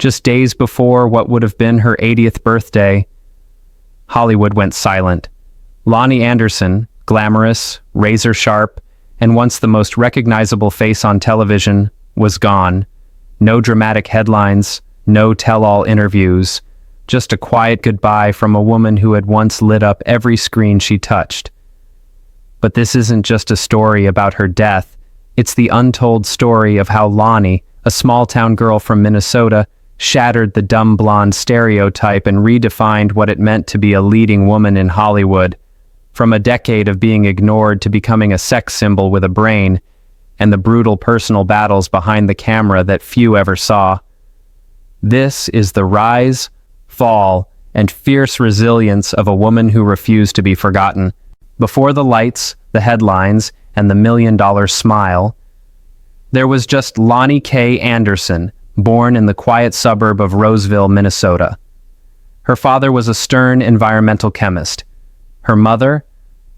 Just days before what would have been her 80th birthday, Hollywood went silent. Loni Anderson, glamorous, razor-sharp, and once the most recognizable face on television, was gone. No dramatic headlines, no tell-all interviews, just a quiet goodbye from a woman who had once lit up every screen she touched. But this isn't just a story about her death. It's the untold story of how Loni, a small-town girl from Minnesota, shattered the dumb blonde stereotype and redefined what it meant to be a leading woman in Hollywood. From a decade of being ignored to becoming a sex symbol with a brain, and the brutal personal battles behind the camera that few ever saw. This is the rise, fall, and fierce resilience of a woman who refused to be forgotten. Before the lights, the headlines, and the million-dollar smile, there was just Loni K. Anderson, born in the quiet suburb of Roseville, Minnesota. Her father was a stern environmental chemist. Her mother,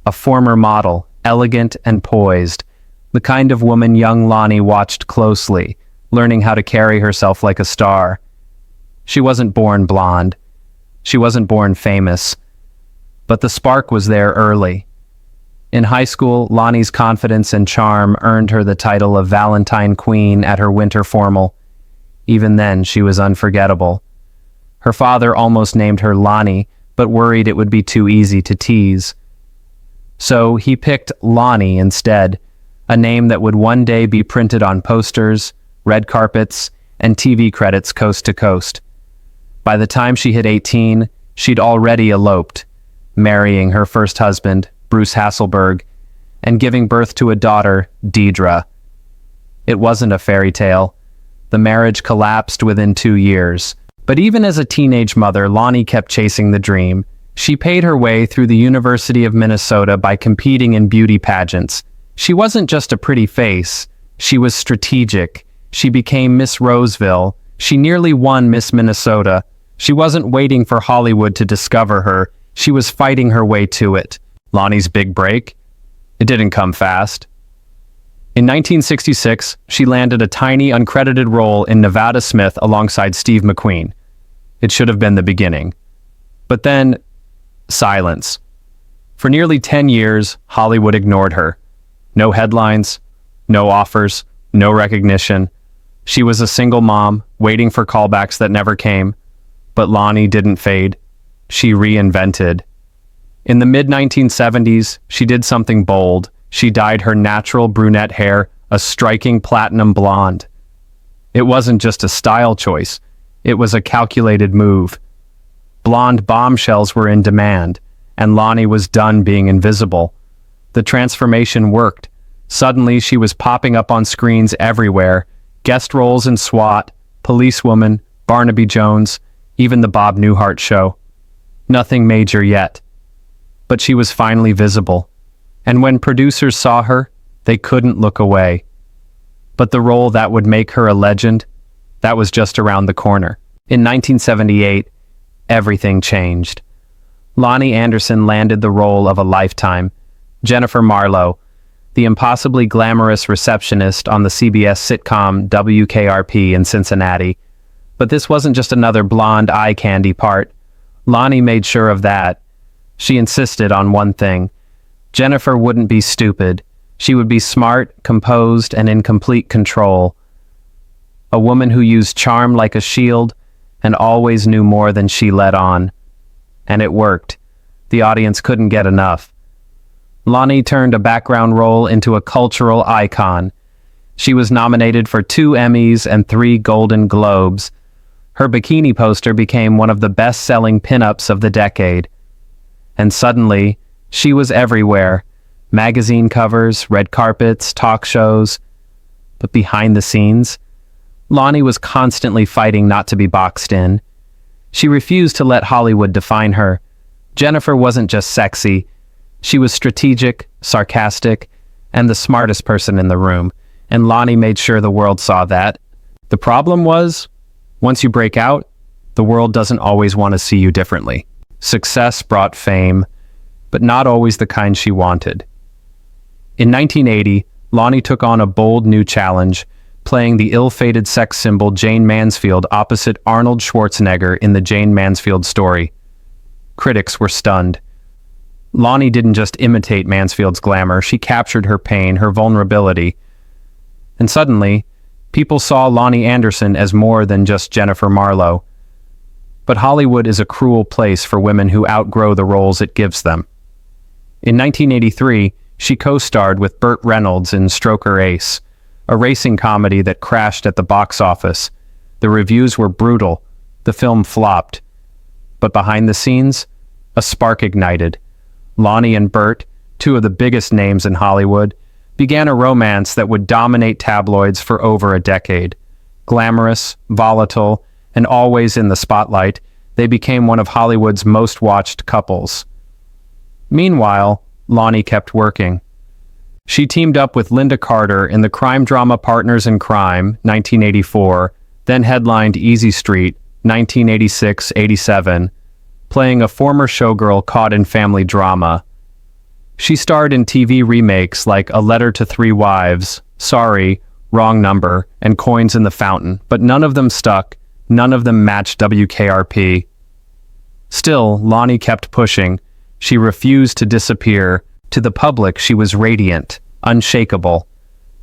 a former model, elegant and poised, the kind of woman young Loni watched closely, learning how to carry herself like a star. She wasn't born blonde. She wasn't born famous. But the spark was there early. In high school, Loni's confidence and charm earned her the title of Valentine Queen at her winter formal. Even then, she was unforgettable. Her father almost named her Loni, but worried it would be too easy to tease. So he picked Loni instead, a name that would one day be printed on posters, red carpets, and TV credits coast to coast. By the time she hit 18, she'd already eloped, marrying her first husband, Bruce Hasselberg, and giving birth to a daughter, Deidre. It wasn't a fairy tale. The marriage collapsed within 2 years. But even as a teenage mother, Loni kept chasing the dream. She paid her way through the University of Minnesota by competing in beauty pageants. She wasn't just a pretty face. She was strategic. She became Miss Roseville. She nearly won Miss Minnesota. She wasn't waiting for Hollywood to discover her. She was fighting her way to it. Loni's big break? It didn't come fast. In 1966, she landed a tiny, uncredited role in Nevada Smith alongside Steve McQueen. It should have been the beginning. But then, silence. For nearly 10 years, Hollywood ignored her. No headlines, no offers, no recognition. She was a single mom, waiting for callbacks that never came. But Loni didn't fade. She reinvented. In the mid-1970s, she did something bold. She dyed her natural brunette hair a striking platinum blonde. It wasn't just a style choice. It was a calculated move. Blonde bombshells were in demand, and Loni was done being invisible. The transformation worked. Suddenly, she was popping up on screens everywhere. Guest roles in SWAT, Policewoman, Barnaby Jones, even the Bob Newhart Show. Nothing major yet. But she was finally visible. And when producers saw her, they couldn't look away. But the role that would make her a legend, that was just around the corner. In 1978, everything changed. Loni Anderson landed the role of a lifetime. Jennifer Marlowe, the impossibly glamorous receptionist on the CBS sitcom WKRP in Cincinnati. But this wasn't just another blonde eye candy part. Loni made sure of that. She insisted on one thing. Jennifer wouldn't be stupid. She would be smart, composed, and in complete control. A woman who used charm like a shield and always knew more than she let on. And it worked. The audience couldn't get enough. Loni turned a background role into a cultural icon. She was nominated for 2 Emmys and 3 Golden Globes. Her bikini poster became one of the best-selling pinups of the decade. And suddenly, she was everywhere. Magazine covers, red carpets, talk shows. But behind the scenes, Loni was constantly fighting not to be boxed in. She refused to let Hollywood define her. Jennifer wasn't just sexy. She was strategic, sarcastic, and the smartest person in the room. And Loni made sure the world saw that. The problem was, once you break out, the world doesn't always want to see you differently. Success brought fame, but not always the kind she wanted. In 1980, Loni took on a bold new challenge playing the ill-fated sex symbol Jane Mansfield opposite Arnold Schwarzenegger in the Jane Mansfield story. Critics were stunned. Loni didn't just imitate Mansfield's glamour, she captured her pain, her vulnerability. And suddenly, people saw Loni Anderson as more than just Jennifer Marlowe. But Hollywood is a cruel place for women who outgrow the roles it gives them. In 1983, she co-starred with Burt Reynolds in Stroker Ace, a racing comedy that crashed at the box office. The reviews were brutal. The film flopped. But behind the scenes, a spark ignited. Loni and Burt, two of the biggest names in Hollywood, began a romance that would dominate tabloids for over a decade. Glamorous, volatile, and always in the spotlight, they became one of Hollywood's most watched couples. Meanwhile, Loni kept working. She teamed up with Linda Carter in the crime drama Partners in Crime, 1984, then headlined Easy Street, 1986-87, playing a former showgirl caught in family drama. She starred in TV remakes like A Letter to Three Wives, Sorry, Wrong Number, and Coins in the Fountain, but none of them stuck. None of them matched WKRP. Still, Loni kept pushing. She refused to disappear. To the public, she was radiant, unshakable.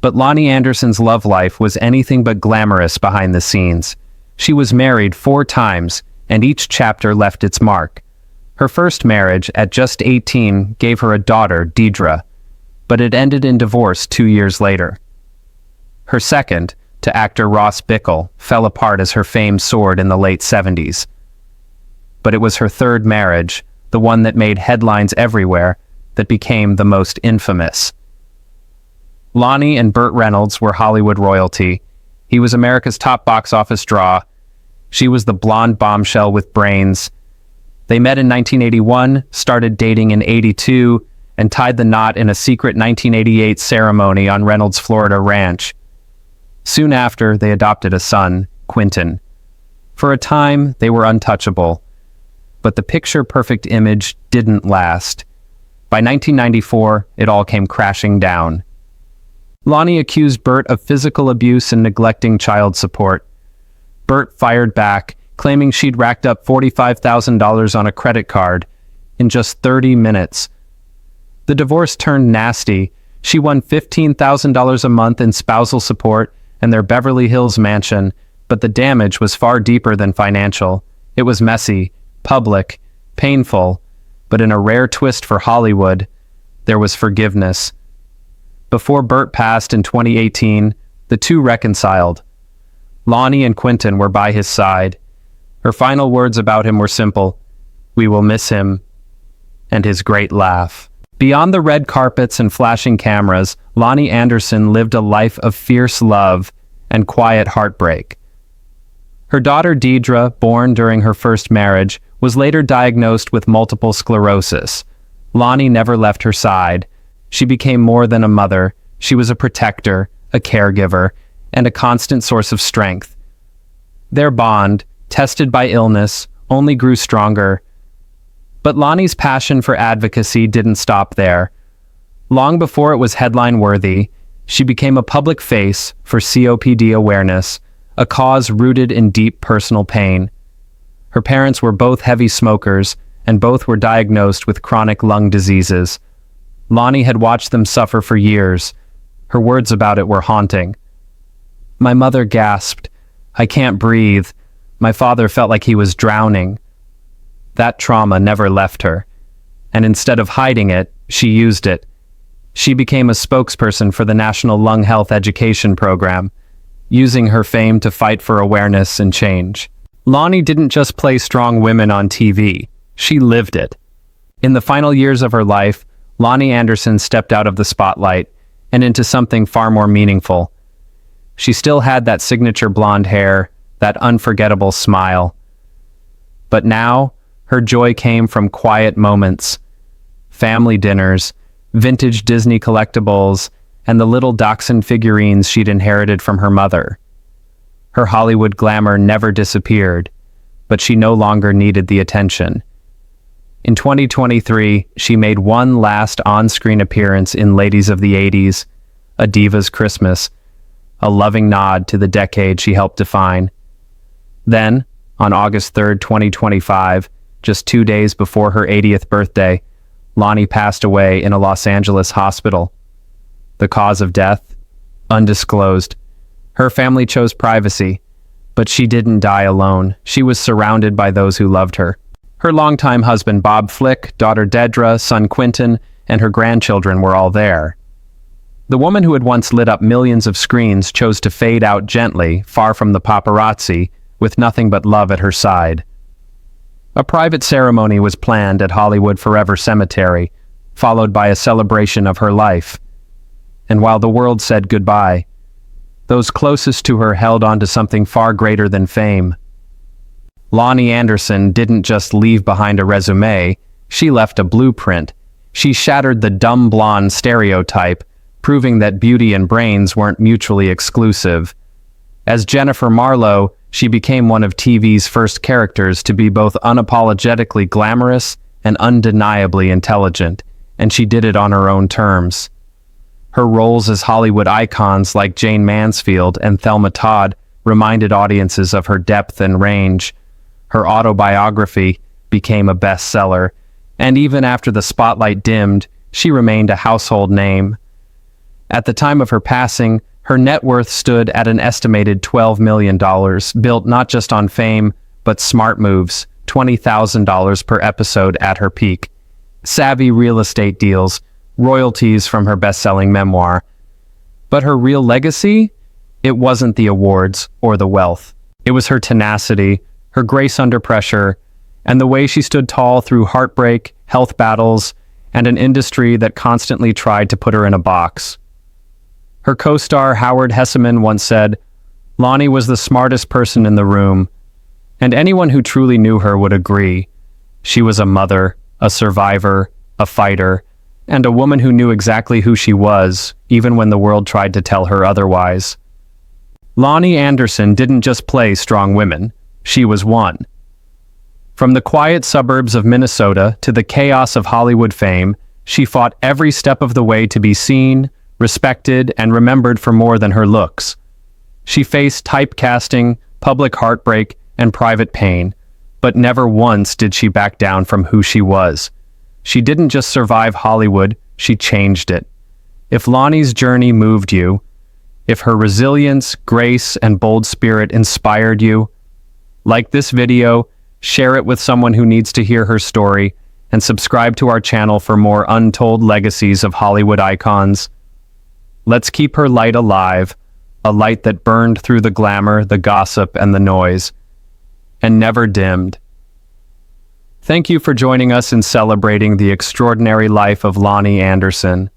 But Loni Anderson's love life was anything but glamorous behind the scenes. She was married 4 times, and each chapter left its mark. Her first marriage, at just 18, gave her a daughter, Deidre, but it ended in divorce 2 years later. Her second, to actor Ross Bickle, fell apart as her fame soared in the late 70s. But it was her third marriage, the one that made headlines everywhere, that became the most infamous. Loni and Burt Reynolds were Hollywood royalty. He was America's top box office draw. She was the blonde bombshell with brains. They met in 1981, started dating in 82, and tied the knot in a secret 1988 ceremony on Reynolds' Florida ranch. Soon after, they adopted a son, Quentin. For a time, they were untouchable. But the picture-perfect image didn't last. By 1994, it all came crashing down. Loni accused Burt of physical abuse and neglecting child support. Burt fired back, claiming she'd racked up $45,000 on a credit card in just 30 minutes. The divorce turned nasty. She won $15,000 a month in spousal support and their Beverly Hills mansion, but the damage was far deeper than financial. It was messy, public, painful, but in a rare twist for Hollywood, there was forgiveness. Before Burt passed in 2018, the two reconciled. Loni and Quentin were by his side. Her final words about him were simple: "We will miss him," and his great laugh. Beyond the red carpets and flashing cameras, Loni Anderson lived a life of fierce love and quiet heartbreak. Her daughter Deidre, born during her first marriage, was later diagnosed with multiple sclerosis. Loni never left her side. She became more than a mother. She was a protector, a caregiver, and a constant source of strength. Their bond, tested by illness, only grew stronger. But Loni's passion for advocacy didn't stop there. Long before it was headline-worthy, she became a public face for COPD awareness, a cause rooted in deep personal pain. Her parents were both heavy smokers, and both were diagnosed with chronic lung diseases. Loni had watched them suffer for years. Her words about it were haunting. "My mother gasped, 'I can't breathe.' My father felt like he was drowning." That trauma never left her, and instead of hiding it, she used it. She became a spokesperson for the National Lung Health Education Program, using her fame to fight for awareness and change. Loni didn't just play strong women on TV, she lived it. In the final years of her life, Loni Anderson stepped out of the spotlight and into something far more meaningful. She still had that signature blonde hair, that unforgettable smile. But now, her joy came from quiet moments, family dinners, vintage Disney collectibles, and the little dachshund figurines she'd inherited from her mother. Her Hollywood glamour never disappeared, but she no longer needed the attention. In 2023, she made one last on-screen appearance in Ladies of the 80s, A Diva's Christmas, a loving nod to the decade she helped define. Then, on August 3rd, 2025, just 2 days before her 80th birthday, Loni passed away in a Los Angeles hospital. The cause of death? Undisclosed. Her family chose privacy, but she didn't die alone. She was surrounded by those who loved her. Her longtime husband Bob Flick, daughter Dedra, son Quentin, and her grandchildren were all there. The woman who had once lit up millions of screens chose to fade out gently, far from the paparazzi, with nothing but love at her side. A private ceremony was planned at Hollywood Forever Cemetery, followed by a celebration of her life. And while the world said goodbye, those closest to her held on to something far greater than fame. Loni Anderson didn't just leave behind a resume, she left a blueprint. She shattered the dumb blonde stereotype, proving that beauty and brains weren't mutually exclusive. As Jennifer Marlowe, she became one of TV's first characters to be both unapologetically glamorous and undeniably intelligent, and she did it on her own terms. Her roles as Hollywood icons like Jane Mansfield and Thelma Todd reminded audiences of her depth and range. Her autobiography became a bestseller, and even after the spotlight dimmed, she remained a household name. At the time of her passing, her net worth stood at an estimated $12 million, built not just on fame, but smart moves, $20,000 per episode at her peak, savvy real estate deals, royalties from her best-selling memoir. But her real legacy? It wasn't the awards or the wealth. It was her tenacity, her grace under pressure, and the way she stood tall through heartbreak, health battles, and an industry that constantly tried to put her in a box. Her co-star Howard Hesseman once said, "Loni was the smartest person in the room," and anyone who truly knew her would agree. She was a mother, a survivor, a fighter, and a woman who knew exactly who she was, even when the world tried to tell her otherwise. Loni Anderson didn't just play strong women, she was one. From the quiet suburbs of Minnesota to the chaos of Hollywood fame, she fought every step of the way to be seen, respected, and remembered for more than her looks. She faced typecasting, public heartbreak, and private pain, but never once did she back down from who she was. She didn't just survive Hollywood, she changed it. If Loni's journey moved you, if her resilience, grace, and bold spirit inspired you, like this video, share it with someone who needs to hear her story, and subscribe to our channel for more untold legacies of Hollywood icons. Let's keep her light alive, a light that burned through the glamour, the gossip, and the noise, and never dimmed. Thank you for joining us in celebrating the extraordinary life of Loni Anderson.